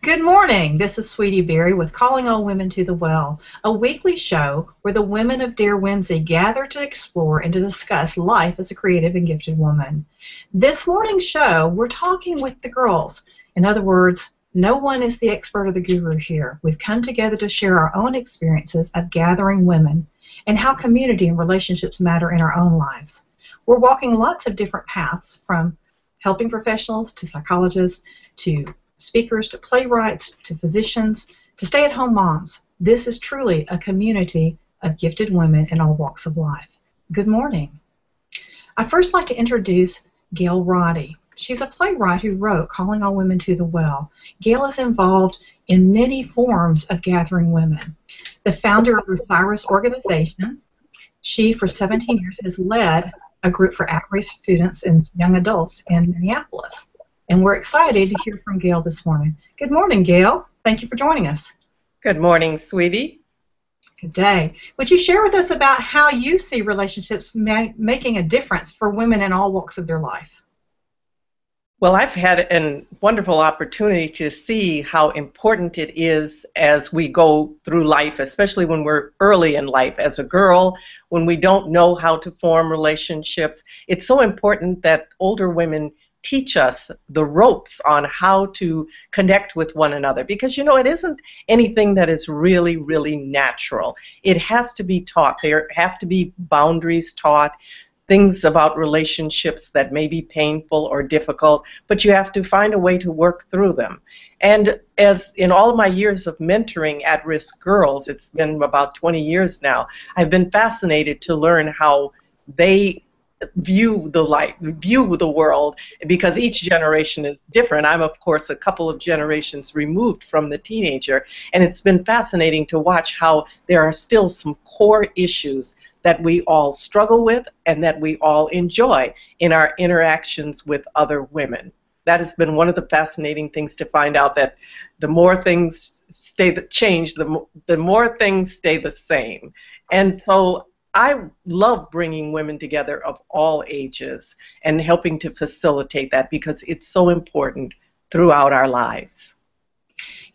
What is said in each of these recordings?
Good morning. This is Sweetie Berry with Calling All Women to the Well, a weekly show where the women of Dare Whimsy gather to explore and to discuss life as a creative and gifted woman. This morning's show, we're talking with the girls. In other words, no one is the expert or the guru here. We've come together to share our own experiences of gathering women and how community and relationships matter in our own lives. We're walking lots of different paths, from helping professionals to psychologists to speakers to playwrights to physicians to stay-at-home moms. This is truly a community of gifted women in all walks of life. Good morning. I'd first like to introduce Gail Roddy. She's a playwright who wrote Calling All Women to the Well. Gail is involved in many forms of gathering women. The founder of Ruthira's organization, she for 17 years has led a group for at-risk students and young adults in Minneapolis. And we're excited to hear from Gail this morning. Good morning, Gail. Thank you for joining us. Good morning, sweetie. Good day. Would you share with us about how you see relationships making a difference for women in all walks of their life? Well, I've had a wonderful opportunity to see how important it is as we go through life, especially when we're early in life. As a girl, when we don't know how to form relationships, it's so important that older women teach us the ropes on how to connect with one another, because it isn't anything that is really, really natural. It has to be taught. There have to be boundaries taught, things about relationships that may be painful or difficult, but you have to find a way to work through them. And as in all of my years of mentoring at-risk girls, it's been about 20 years now, I've been fascinated to learn how they view the world, because each generation is different. I'm, of course, a couple of generations removed from the teenager, and it's been fascinating to watch how there are still some core issues that we all struggle with and that we all enjoy in our interactions with other women. That has been one of the fascinating things to find out, that the more things change, the more things stay the same. And so I love bringing women together of all ages and helping to facilitate that, because it's so important throughout our lives.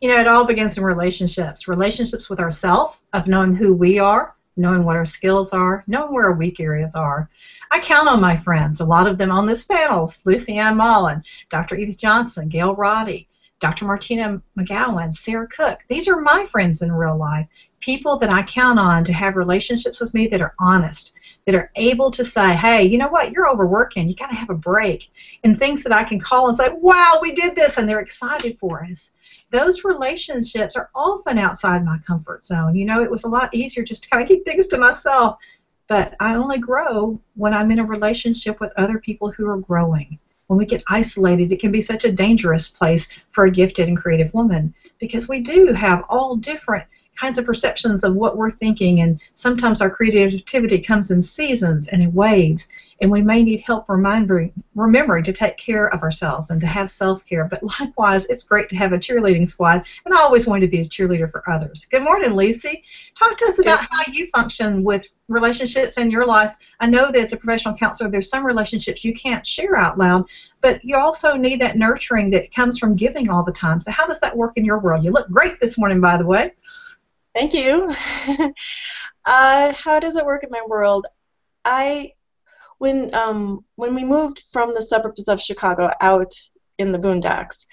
It all begins in relationships. Relationships with ourselves, of knowing who we are, knowing what our skills are, knowing where our weak areas are. I count on my friends, a lot of them on this panel: Lucy Ann Mullen, Dr. Edith Johnson, Gail Roddy, Dr. Martina McGowan, Sarah Cook. These are my friends in real life, people that I count on to have relationships with me that are honest, that are able to say, hey, you know what, you're overworking, you got to have a break, and things that I can call and say, wow, we did this, and they're excited for us. Those relationships are often outside my comfort zone. It was a lot easier just to kind of keep things to myself, but I only grow when I'm in a relationship with other people who are growing. When we get isolated, it can be such a dangerous place for a gifted and creative woman, because we do have all different kinds of perceptions of what we're thinking, and sometimes our creativity comes in seasons and in waves, and we may need help remembering to take care of ourselves and to have self-care. But likewise, it's great to have a cheerleading squad, and I always wanted to be a cheerleader for others. Good morning, Lacey. Talk to us about how you function with relationships in your life. I know that as a professional counselor, there's some relationships you can't share out loud, but you also need that nurturing that comes from giving all the time. So how does that work in your world? You look great this morning, by the way. Thank you. How does it work in my world? When we moved from the suburbs of Chicago out in the boondocks,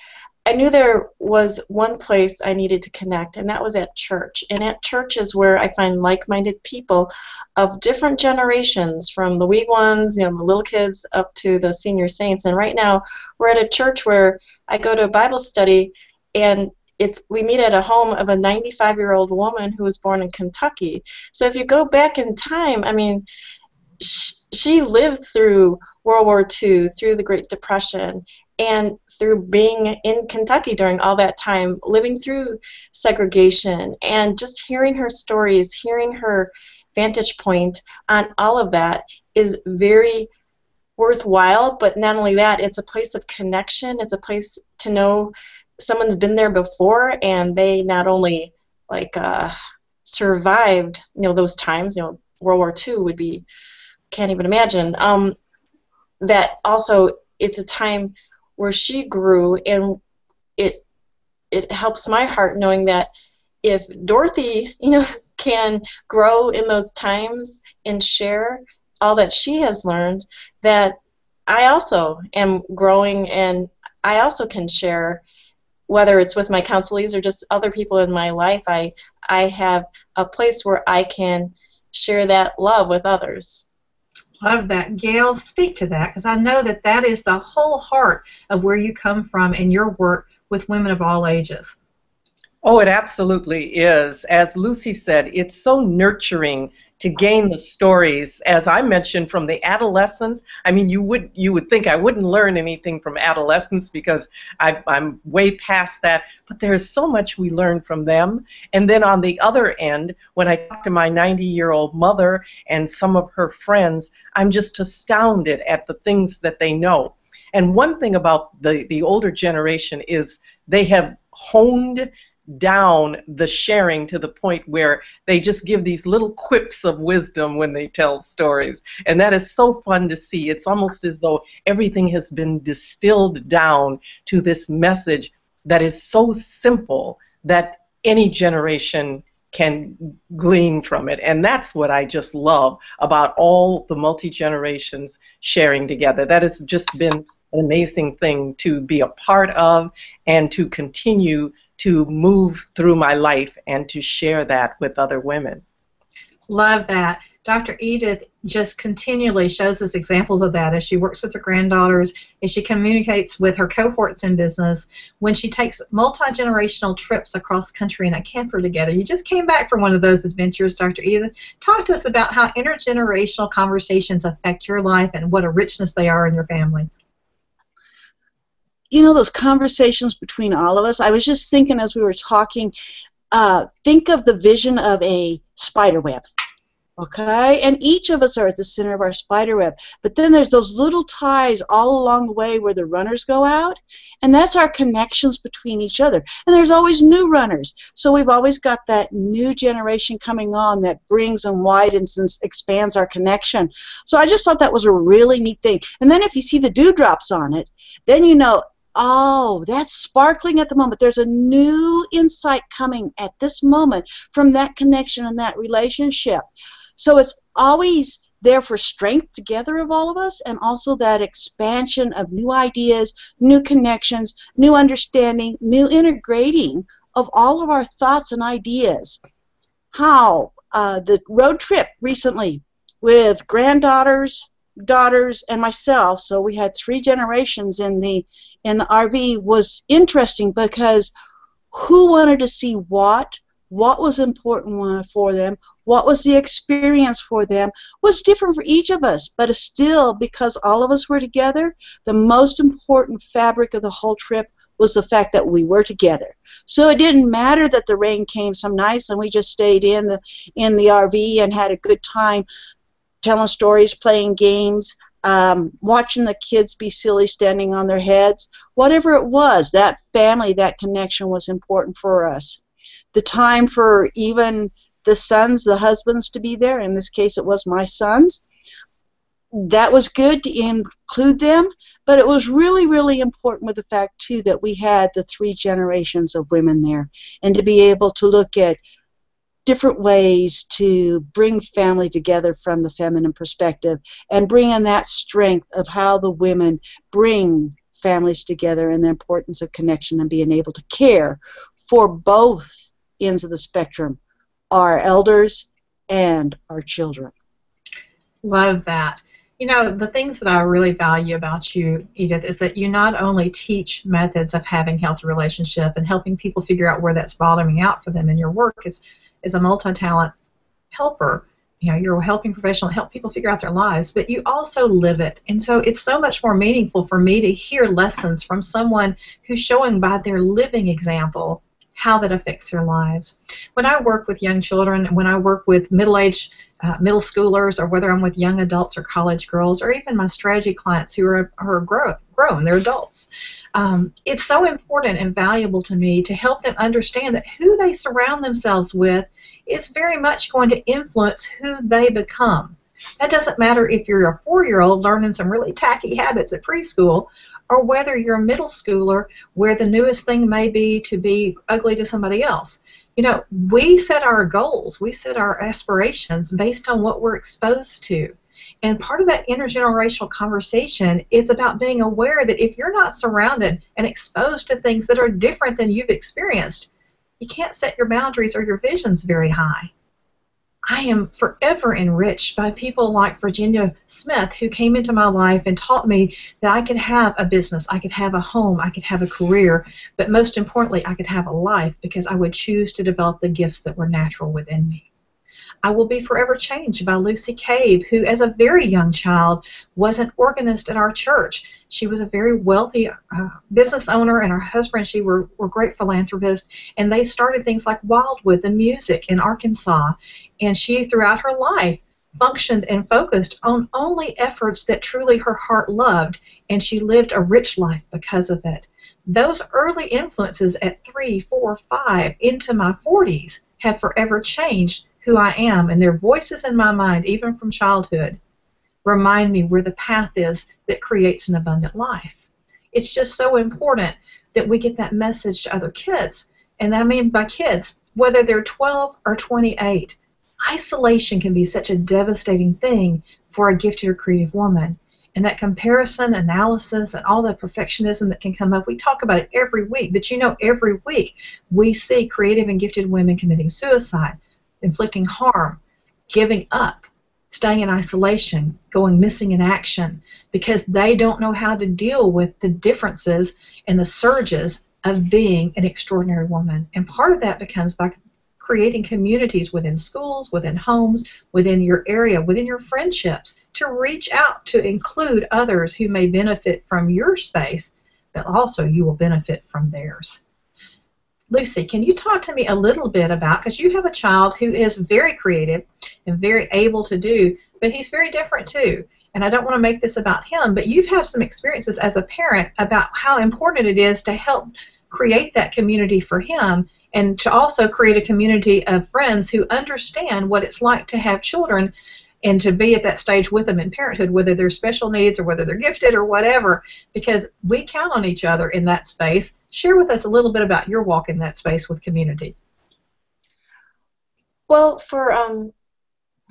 I knew there was one place I needed to connect, and that was at church. And at church is where I find like-minded people of different generations, from the wee ones, the little kids, up to the senior saints. And right now, we're at a church where I go to a Bible study, and we meet at a home of a 95-year-old woman who was born in Kentucky. So if you go back in time, I mean, she lived through World War II, through the Great Depression, and through being in Kentucky during all that time, living through segregation, and just hearing her stories, hearing her vantage point on all of that is very worthwhile. But not only that, it's a place of connection. It's a place to know someone's been there before, and they not only survived those times. World War II would be, can't even imagine. That also, it's a time where she grew, and it it helps my heart knowing that if Dorothy, can grow in those times and share all that she has learned, that I also am growing and I also can share, whether it's with my counselees or just other people in my life. I have a place where I can share that love with others. Love that. Gail, speak to that, because I know that that is the whole heart of where you come from in your work with women of all ages. Oh, it absolutely is. As Lucy said, it's so nurturing to gain the stories, as I mentioned, from the adolescents. I mean, you would think I wouldn't learn anything from adolescents because I'm way past that, but there is so much we learn from them. And then on the other end, when I talk to my 90-year-old mother and some of her friends, I'm just astounded at the things that they know. And one thing about the older generation is they have honed down the sharing to the point where they just give these little quips of wisdom when they tell stories. And that is so fun to see. It's almost as though everything has been distilled down to this message that is so simple that any generation can glean from it. And that's what I just love about all the multi-generations sharing together. That has just been an amazing thing to be a part of and to continue to move through my life and to share that with other women. Love that. Dr. Edith just continually shows us examples of that as she works with her granddaughters, as she communicates with her cohorts in business, when she takes multi-generational trips across country in a camper together. You just came back from one of those adventures, Dr. Edith. Talk to us about how intergenerational conversations affect your life and what a richness they are in your family. Those conversations between all of us, I was just thinking as we were talking, think of the vision of a spider web, okay? And each of us are at the center of our spider web. But then there's those little ties all along the way where the runners go out, and that's our connections between each other. And there's always new runners. So we've always got that new generation coming on that brings and widens and expands our connection. So I just thought that was a really neat thing. And then if you see the dewdrops on it, then you know, oh, that's sparkling at the moment. There's a new insight coming at this moment from that connection and that relationship. So it's always there for strength together of all of us, and also that expansion of new ideas, new connections, new understanding, new integrating of all of our thoughts and ideas. How the road trip recently with granddaughters, daughters, and myself, so we had 3 generations in the RV, was interesting because who wanted to see what was important for them, what was the experience for them, was different for each of us, but it's still, because all of us were together, the most important fabric of the whole trip was the fact that we were together. So it didn't matter that the rain came some nights and we just stayed in the RV and had a good time telling stories, playing games, watching the kids be silly standing on their heads. Whatever it was, that family, that connection was important for us. The time for even the sons, the husbands to be there, in this case it was my sons, that was good to include them, but it was really, really important with the fact, too, that we had the 3 generations of women there, and to be able to look at different ways to bring family together from the feminine perspective and bring in that strength of how the women bring families together and the importance of connection and being able to care for both ends of the spectrum, our elders and our children. Love that. The things that I really value about you, Edith, is that you not only teach methods of having healthy relationship and helping people figure out where that's bottoming out for them in your work as a multi-talent helper. You're a helping professional, help people figure out their lives, but you also live it. And so it's so much more meaningful for me to hear lessons from someone who's showing by their living example how that affects their lives. When I work with young children, when I work with middle-aged middle schoolers, or whether I'm with young adults or college girls, or even my strategy clients who are grown, they're adults, it's so important and valuable to me to help them understand that who they surround themselves with is very much going to influence who they become. That doesn't matter if you're a 4-year-old learning some really tacky habits at preschool, or whether you're a middle schooler where the newest thing may be to be ugly to somebody else. You know, we set our goals, we set our aspirations based on what we're exposed to. And part of that intergenerational conversation is about being aware that if you're not surrounded and exposed to things that are different than you've experienced, you can't set your boundaries or your visions very high. I am forever enriched by people like Virginia Smith, who came into my life and taught me that I could have a business, I could have a home, I could have a career, but most importantly, I could have a life because I would choose to develop the gifts that were natural within me. I will be forever changed by Lucy Cave, who as a very young child was an organist at our church. She was a very wealthy business owner, and her husband and she were great philanthropists, and they started things like Wildwood, the music in Arkansas, and she throughout her life functioned and focused on only efforts that truly her heart loved, and she lived a rich life because of it. Those early influences at 3, 4, 5 into my 40s have forever changed who I am, and their voices in my mind, even from childhood, remind me where the path is that creates an abundant life. It's just so important that we get that message to other kids, and I mean by kids, whether they're 12 or 28. Isolation can be such a devastating thing for a gifted or creative woman, and that comparison, analysis, and all the perfectionism that can come up, we talk about it every week, but you know, every week we see creative and gifted women committing suicide, inflicting harm, giving up, staying in isolation, going missing in action, because they don't know how to deal with the differences and the surges of being an extraordinary woman. And part of that becomes by creating communities within schools, within homes, within your area, within your friendships, to reach out to include others who may benefit from your space, but also you will benefit from theirs. Lucy, can you talk to me a little bit about, because you have a child who is very creative and very able to do, but he's very different too. And I don't want to make this about him, but you've had some experiences as a parent about how important it is to help create that community for him, and to also create a community of friends who understand what it's like to have children and to be at that stage with them in parenthood, whether they're special needs or whether they're gifted or whatever, because we count on each other in that space. Share with us a little bit about your walk in that space with community. Well, for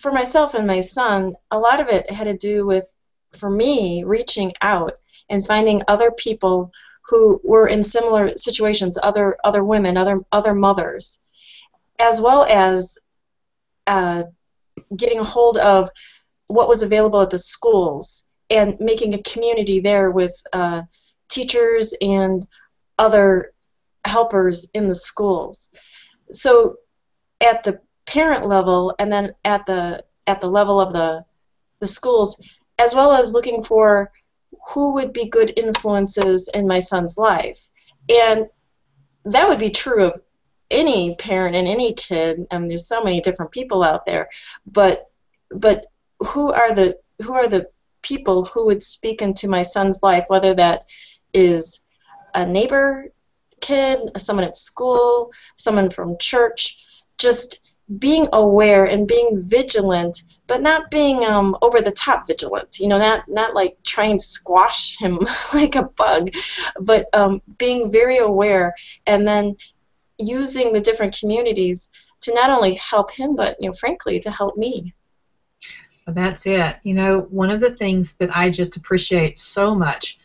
myself and my son, a lot of it had to do with, for me, reaching out and finding other people who were in similar situations, other women, other mothers, as well as getting a hold of what was available at the schools and making a community there with teachers and other helpers in the schools. So at the parent level, and then at the level of the schools, as well as looking for who would be good influences in my son's life. And that would be true of any parent and any kid. I mean, there's so many different people out there, but who are the people who would speak into my son's life, whether that is a neighbor kid, someone at school, someone from church, just being aware and being vigilant, but not being over the top vigilant, you know, not like trying to squash him like a bug, but being very aware, and then using the different communities to not only help him, but, you know, frankly, to help me. Well, that's it. You know, one of the things that I just appreciate so much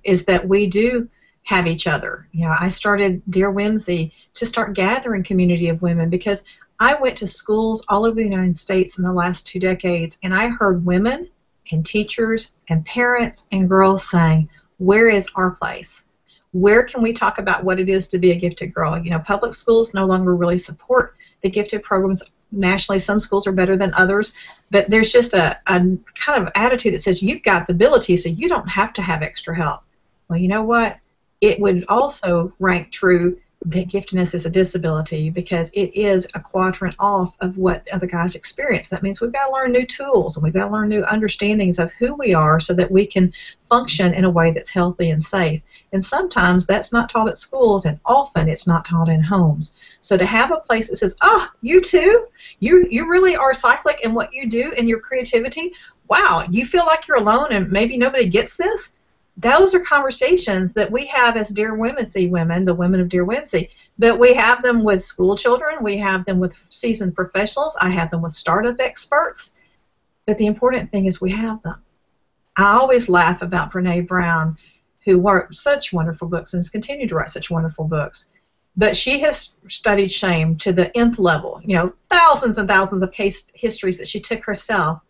is that we do have each other. You know, I started Dare Whimsy to start gathering community of women because I went to schools all over the United States in the last 2 decades, and I heard women and teachers and parents and girls saying, where is our place? Where can we talk about what it is to be a gifted girl? You know, public schools no longer really support the gifted programs nationally. Some schools are better than others, but there's just a kind of attitude that says you've got the ability, so you don't have to have extra help. Well, you know what? It would also rank true that giftedness is a disability, because it is a quadrant off of what other guys experience. That means we've got to learn new tools, and we've got to learn new understandings of who we are so that we can function in a way that's healthy and safe. And sometimes that's not taught at schools, and often it's not taught in homes. So to have a place that says, oh, you too? You really are cyclic in what you do and your creativity? Wow, you feel like you're alone and maybe nobody gets this? Those are conversations that we have as Dare Whimsy women, the Women of Dare Whimsy, but we have them with school children, we have them with seasoned professionals, I have them with startup experts, but the important thing is we have them. I always laugh about Brene Brown, who wrote such wonderful books and has continued to write such wonderful books, but she has studied shame to the nth level, thousands and thousands of case histories that she took herself,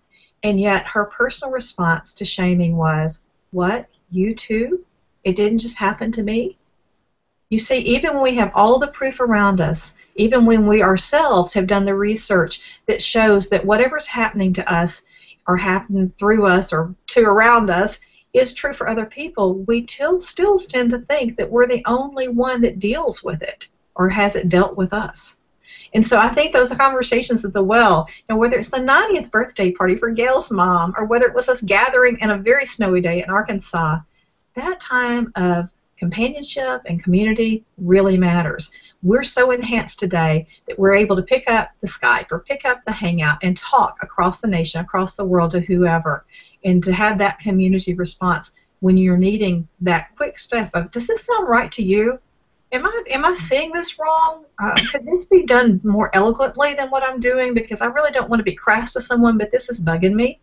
and yet her personal response to shaming was, what? You too? It didn't just happen to me? You see, even when we have all the proof around us, even when we ourselves have done the research that shows that whatever's happening to us or happened through us or to around us is true for other people, we still tend to think that we're the only one that deals with it or has it dealt with us. And so I think those conversations at the well, whether it's the 90th birthday party for Gail's mom or whether it was us gathering in a very snowy day in Arkansas, that time of companionship and community really matters. We're so enhanced today that we're able to pick up the Skype or pick up the Hangout and talk across the nation, across the world to whoever, and to have that community response when you're needing that quick step of, does this sound right to you? Am I seeing this wrong? Could this be done more eloquently than what I'm doing? Because I really don't want to be crass to someone, but this is bugging me.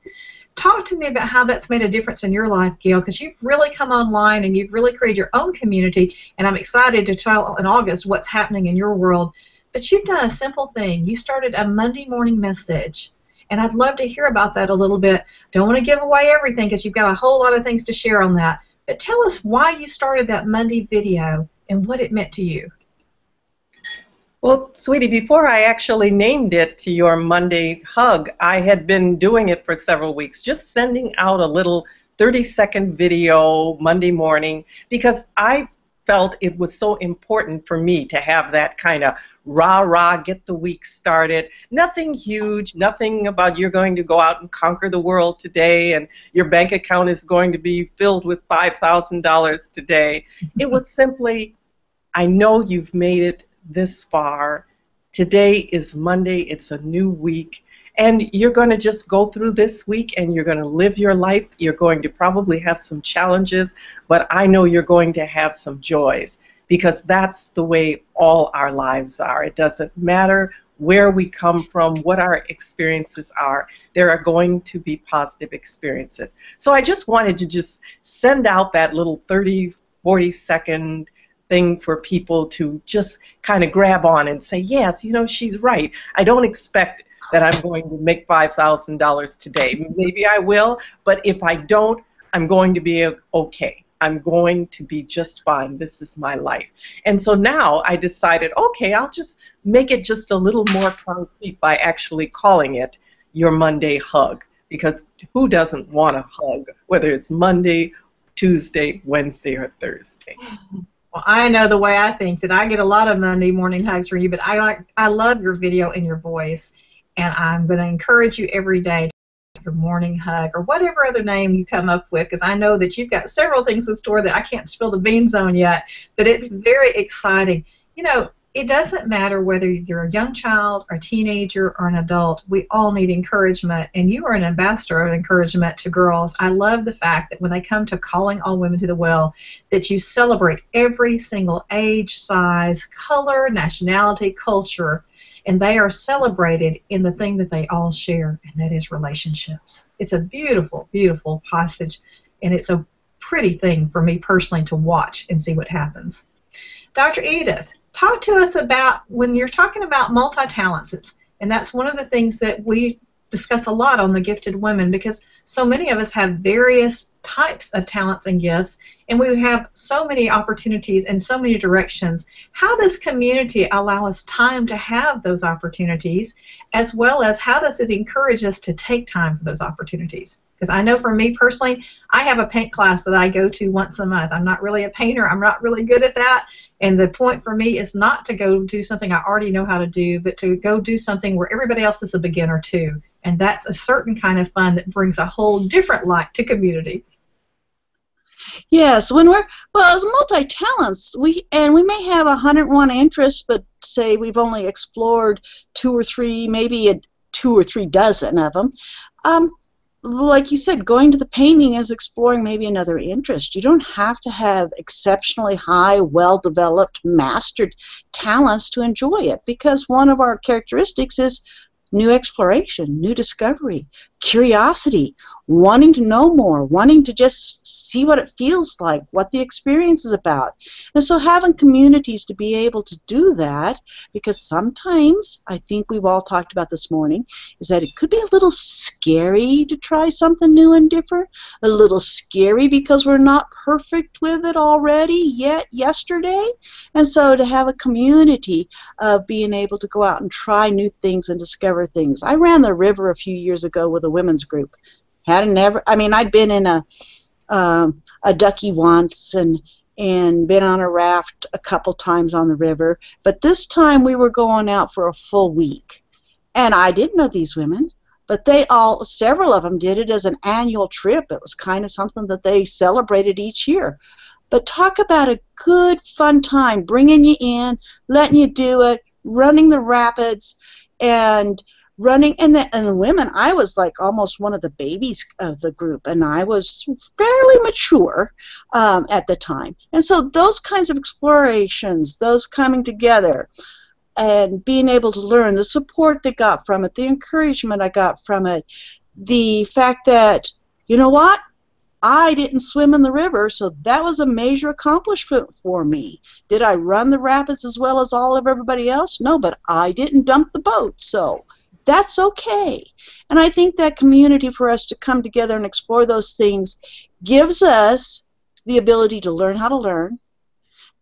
Talk to me about how that's made a difference in your life, Gail, because you've really come online and you've really created your own community, and I'm excited to tell in August what's happening in your world. But you've done a simple thing. You started a Monday morning message, and I'd love to hear about that a little bit. Don't want to give away everything because you've got a whole lot of things to share on that. But tell us why you started that Monday video and what it meant to you. Well, sweetie, before I actually named it to your Monday hug, I had been doing it for several weeks, just sending out a little 30-second video Monday morning because I felt it was so important for me to have that kind of rah-rah, get the week started. Nothing huge, nothing about you're going to go out and conquer the world today and your bank account is going to be filled with $5,000 today. It was simply, I know you've made it this far. Today is Monday. It's a new week. And you're going to just go through this week and you're going to live your life. You're going to probably have some challenges, but I know you're going to have some joys because that's the way all our lives are. It doesn't matter where we come from, what our experiences are. There are going to be positive experiences. So I just wanted to just send out that little 30, 40-second thing for people to just kind of grab on and say, yes, she's right. I don't expect that I'm going to make $5,000 today. Maybe I will, but if I don't, I'm going to be okay. I'm going to be just fine. This is my life. And so now I decided, okay, I'll just make it just a little more concrete by actually calling it your Monday hug, because who doesn't want a hug, whether it's Monday, Tuesday, Wednesday, or Thursday? Well, I know the way I think that I get a lot of Monday morning hugs from you, but I love your video and your voice, and I'm going to encourage you every day to take your morning hug or whatever other name you come up with, because I know that you've got several things in store that I can't spill the beans on yet, but it's very exciting. It doesn't matter whether you're a young child or a teenager or an adult. We all need encouragement, and you are an ambassador of encouragement to girls. I love the fact that when they come to Calling All Women to the Well, that you celebrate every single age, size, color, nationality, culture, and they are celebrated in the thing that they all share, and that is relationships. It's a beautiful, beautiful passage, and it's a pretty thing for me personally to watch and see what happens. Dr. Edith, talk to us about when you're talking about multi-talents, and that's one of the things that we discuss a lot on the Gifted Women, because so many of us have various types of talents and gifts, and we have so many opportunities and so many directions. How does community allow us time to have those opportunities, as well as how does it encourage us to take time for those opportunities? Because I know for me personally, I have a paint class that I go to once a month. I'm not really a painter. I'm not really good at that. And the point for me is not to go do something I already know how to do, but to go do something where everybody else is a beginner too. And that's a certain kind of fun that brings a whole different light to community. Yes, as multi-talents, we may have 101 interests, but say we've only explored 2 or 3, maybe 2 or 3 dozen of them. like you said, going to the painting is exploring maybe another interest. You don't have to have exceptionally high, well-developed, mastered talents to enjoy it, because one of our characteristics is new exploration, new discovery, curiosity, wanting to know more, wanting to just see what it feels like, what the experience is about. And so having communities to be able to do that, because sometimes, I think we've all talked about this morning, is that it could be a little scary to try something new and different, a little scary because we're not perfect with it already yet yesterday. And so to have a community of being able to go out and try new things and discover things. I ran the river a few years ago with a women's group. I'd been in a ducky once and been on a raft a couple times on the river, but this time we were going out for a full week. And I didn't know these women, but several of them did it as an annual trip. It was kind of something that they celebrated each year. But talk about a good, fun time, bringing you in, letting you do it, running the rapids, and running. And the women, I was like almost one of the babies of the group, and I was fairly mature at the time. And so those kinds of explorations, those coming together, and being able to learn, the support they got from it, the encouragement I got from it, the fact that, you know what, I didn't swim in the river, so that was a major accomplishment for me. Did I run the rapids as well as all of everybody else? No, but I didn't dump the boat, so that's okay. And I think that community for us to come together and explore those things gives us the ability to learn how to learn,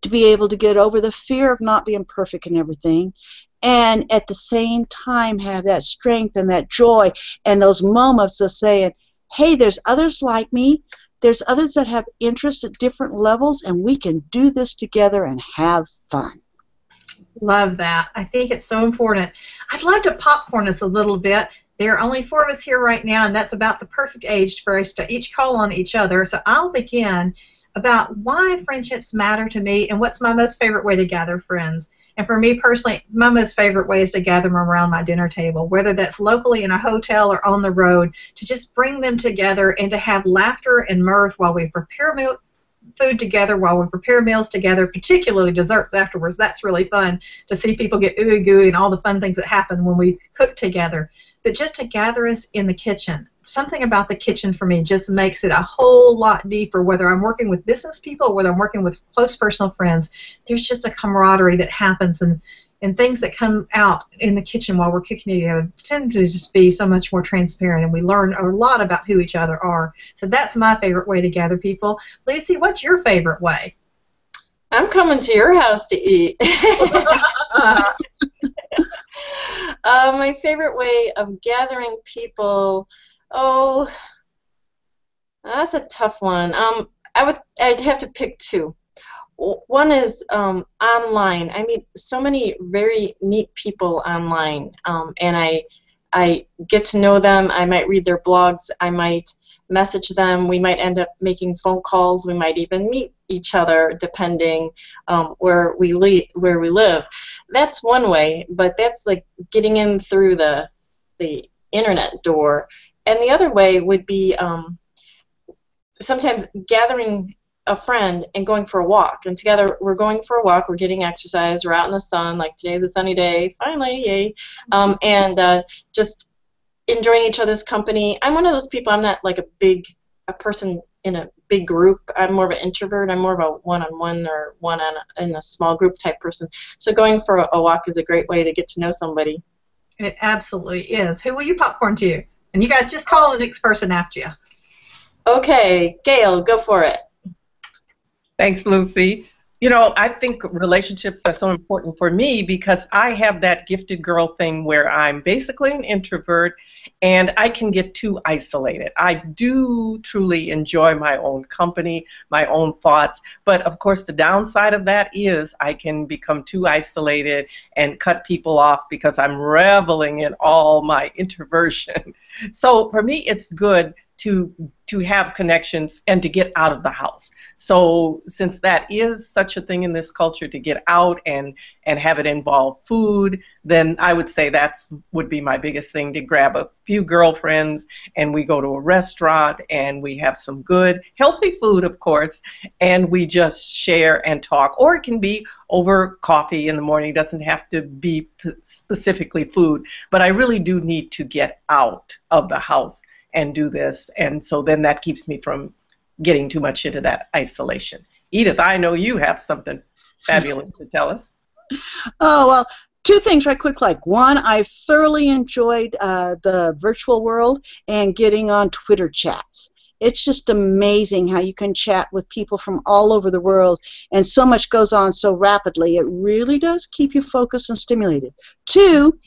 to be able to get over the fear of not being perfect in everything, and at the same time have that strength and that joy and those moments of saying, hey, there's others like me, there's others that have interests at different levels, and we can do this together and have fun. Love that. I think it's so important. I'd love to popcorn us a little bit. There are only 4 of us here right now, and that's about the perfect age for us to each call on each other. So I'll begin about why friendships matter to me and what's my most favorite way to gather friends. And for me personally, my most favorite way is to gather them around my dinner table, whether that's locally in a hotel or on the road, to just bring them together and to have laughter and mirth while we prepare food together, while we prepare meals together, particularly desserts afterwards. That's really fun to see people get ooey gooey and all the fun things that happen when we cook together. But just to gather us in the kitchen. Something about the kitchen for me just makes it a whole lot deeper, whether I'm working with business people or whether I'm working with close personal friends. There's just a camaraderie that happens, and things that come out in the kitchen while we're cooking together tend to just be so much more transparent, and we learn a lot about who each other are. So that's my favorite way to gather people. Lucy, what's your favorite way? I'm coming to your house to eat. My favorite way of gathering people, that's a tough one. I'd have to pick 2. One is online. I meet so many very neat people online, and I get to know them. I might read their blogs. I might message them. We might end up making phone calls. We might even meet each other, depending where we live. That's one way, but that's like getting in through the internet door. And the other way would be sometimes gathering a friend and going for a walk. And together we're going for a walk, we're getting exercise, we're out in the sun, like today's a sunny day, finally, yay. And just enjoying each other's company. I'm one of those people, I'm not like a person in a big group. I'm more of an introvert. I'm more of a one-on-one or in a small group type person. So going for a walk is a great way to get to know somebody. It absolutely is. Who will you popcorn to? And you guys just call the next person after you. Okay, Gail, go for it. Thanks, Lucy. You know, I think relationships are so important for me because I have that gifted girl thing where I'm basically an introvert and I can get too isolated. I do truly enjoy my own company, my own thoughts, but of course the downside of that is I can become too isolated and cut people off because I'm reveling in all my introversion. So for me it's good to have connections and to get out of the house. So since that is such a thing in this culture, to get out and have it involve food, then I would say that's would be my biggest thing, to grab a few girlfriends and we go to a restaurant and we have some good, healthy food, of course, and we just share and talk. Or it can be over coffee in the morning. It doesn't have to be specifically food, but I really do need to get out of the house and do this, and so then that keeps me from getting too much into that isolation. Edith, I know you have something fabulous to tell us. Oh, well, two things right quick. Like, one, I thoroughly enjoyed the virtual world and getting on Twitter chats. It's just amazing how you can chat with people from all over the world, and so much goes on so rapidly. It really does keep you focused and stimulated. Two,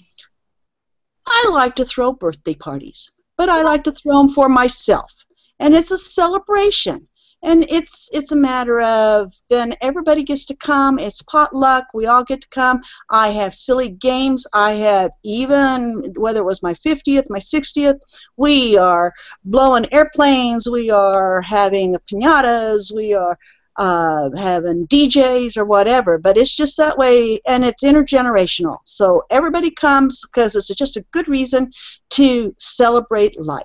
I like to throw birthday parties, but I like to throw them for myself. And it's a celebration. And it's a matter of, then everybody gets to come. It's potluck. We all get to come. I have silly games. I have, even whether it was my 50th, my 60th, we are blowing airplanes. We are having piñatas. We are having DJs or whatever. But it's just that way, and it's intergenerational. So everybody comes because it's just a good reason to celebrate life.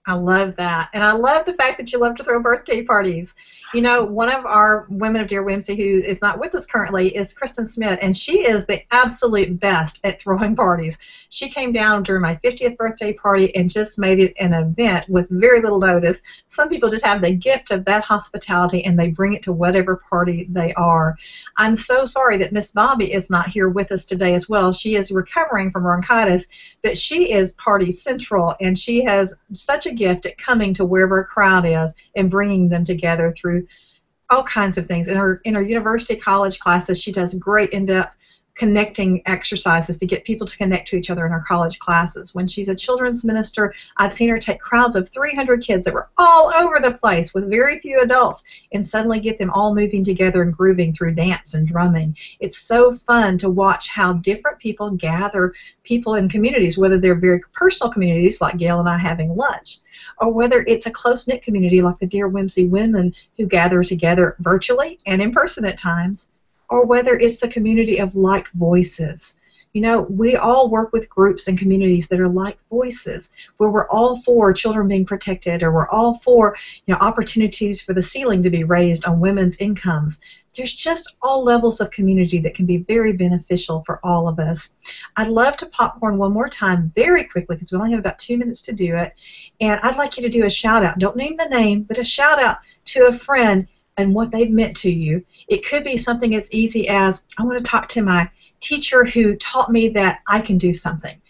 I love that. And I love the fact that you love to throw birthday parties. You know, one of our Women of Dare Whimsy, who is not with us currently, is Kristen Smith, and she is the absolute best at throwing parties. She came down during my 50th birthday party and just made it an event with very little notice. Some people just have the gift of that hospitality, and they bring it to whatever party they are. I'm so sorry that Miss Bobby is not here with us today as well. She is recovering from bronchitis, but she is party central, and she has such a gift at coming to wherever a crowd is and bringing them together through all kinds of things. In her university college classes, she does great in-depth connecting exercises to get people to connect to each other in her college classes. When she's a children's minister, I've seen her take crowds of 300 kids that were all over the place with very few adults and suddenly get them all moving together and grooving through dance and drumming. It's so fun to watch how different people gather people in communities, whether they're very personal communities like Gail and I having lunch, or whether it's a close-knit community like the Dare Whimsy women who gather together virtually and in person at times, or whether it's the community of like voices. You know, we all work with groups and communities that are like voices, where we're all for children being protected, or we're all for, you know, opportunities for the ceiling to be raised on women's incomes. There's just all levels of community that can be very beneficial for all of us. I'd love to popcorn one more time very quickly because we only have about 2 minutes to do it. And I'd like you to do a shout out. Don't name the name, but a shout out to a friend and what they've meant to you. It could be something as easy as, I want to talk to my teacher who taught me that I can do something.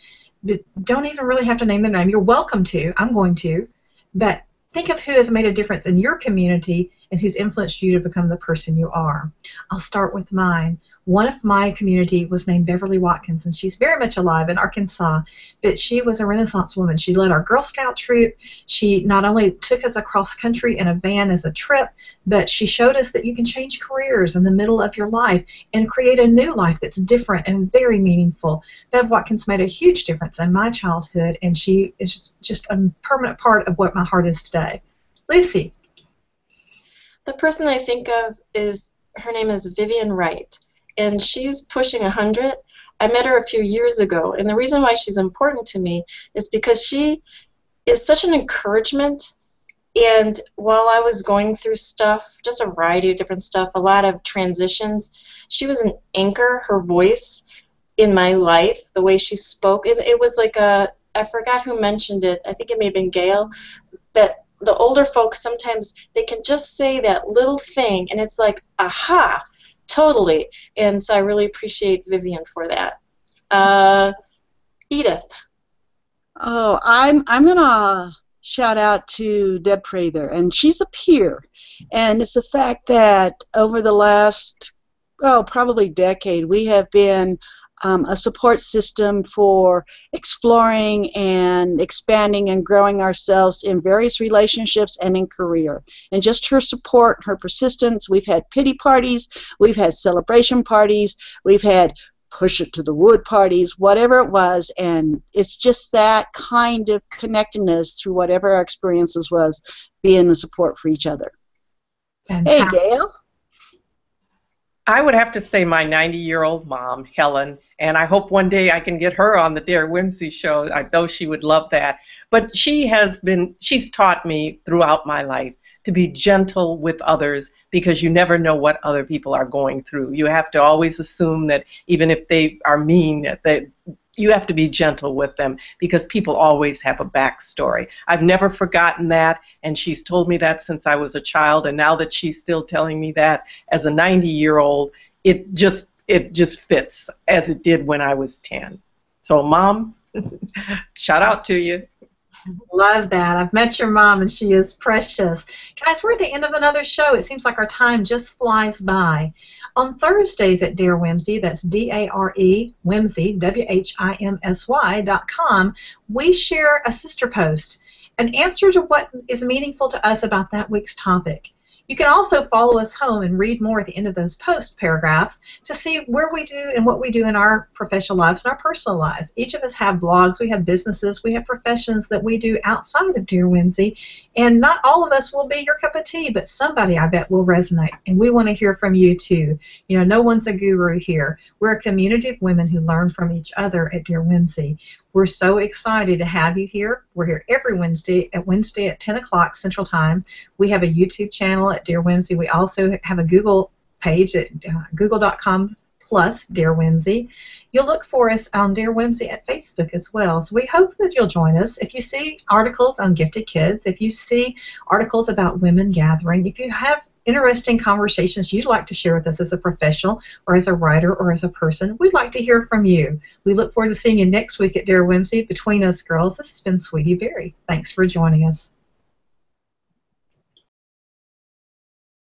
But don't even really have to name the name. You're welcome to. I'm going to. But think of who has made a difference in your community and who's influenced you to become the person you are. I'll start with mine. One of my community was named Beverly Watkins, and she's very much alive in Arkansas, but she was a Renaissance woman. She led our Girl Scout troop. She not only took us across country in a van as a trip, but she showed us that you can change careers in the middle of your life and create a new life that's different and very meaningful. Bev Watkins made a huge difference in my childhood, and she is just a permanent part of what my heart is today. Lucy. The person I think of her name is Vivian Wright, and she's pushing 100. I met her a few years ago, and the reason why she's important to me is because she is such an encouragement. And while I was going through stuff, just a variety of different stuff, a lot of transitions, she was an anchor, her voice in my life, the way she spoke. And it was like I forgot who mentioned it, I think it may have been Gail, that the older folks sometimes they can just say that little thing and it's like, aha, totally. And so I really appreciate Vivian for that. Edith. Oh, I'm gonna shout out to Deb Prather, and she's a peer, and it's the fact that over the last probably decade we have been a support system for exploring and expanding and growing ourselves in various relationships and in career. And just her support, her persistence, we've had pity parties, we've had celebration parties, we've had push it to the wood parties, whatever it was, and it's just that kind of connectedness through whatever our experiences was, being the support for each other. Fantastic. Hey, Gail? I would have to say my 90-year-old mom, Helen, and I hope one day I can get her on the Dare Whimsy show. I know she would love that. But she's taught me throughout my life to be gentle with others, because you never know what other people are going through. You have to always assume that even if they are mean, that you have to be gentle with them, because people always have a backstory. I've never forgotten that, and she's told me that since I was a child, and now that she's still telling me that as a 90-year-old, it just fits as it did when I was 10. So, Mom, shout out to you. Love that. I've met your mom, and she is precious. Guys, we're at the end of another show. It seems like our time just flies by. On Thursdays at Dare Whimsy, that's D-A-R-E, Whimsy, WHIMSY.com, we share a sister post, an answer to what is meaningful to us about that week's topic. You can also follow us home and read more at the end of those post paragraphs to see where we do and what we do in our professional lives and our personal lives. Each of us have blogs, we have businesses, we have professions that we do outside of Dare Whimsy, and not all of us will be your cup of tea, but somebody, I bet, will resonate, and we want to hear from you too. You know, no one's a guru here. We're a community of women who learn from each other at Dare Whimsy. We're so excited to have you here. We're here every Wednesday at 10 o'clock Central Time. We have a YouTube channel at Dare Whimsy. We also have a Google page at google.com/Dare Whimsy. You'll look for us on Dare Whimsy at Facebook as well. So we hope that you'll join us. If you see articles on gifted kids, if you see articles about women gathering, if you have interesting conversations you'd like to share with us as a professional or as a writer or as a person, we'd like to hear from you. We look forward to seeing you next week at Dare Whimsy. Between us girls, this has been Sweetie Berry. Thanks for joining us.